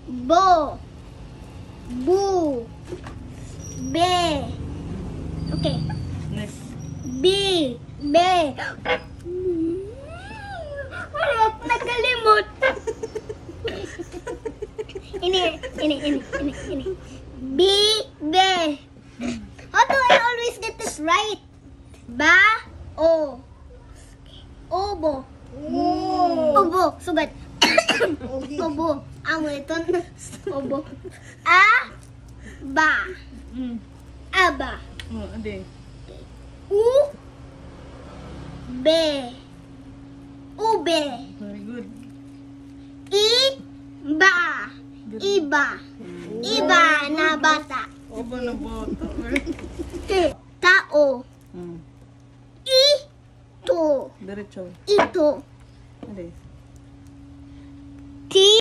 Bo. Bu. Be. Okay. Next. B. Be. Wala, nakalimot. Ini. B. Be. How do I always get this right? Ba. O. Obo. Obo. Sugat. Obo. Amo ito. Obo. A. Ba. Aba. Oh, ade. U. Be. Ube. Very good. Iba. Iba. Iba na bata. Oba na boto. Tao. Hmm. Ito. Diretso. Ito. Ade.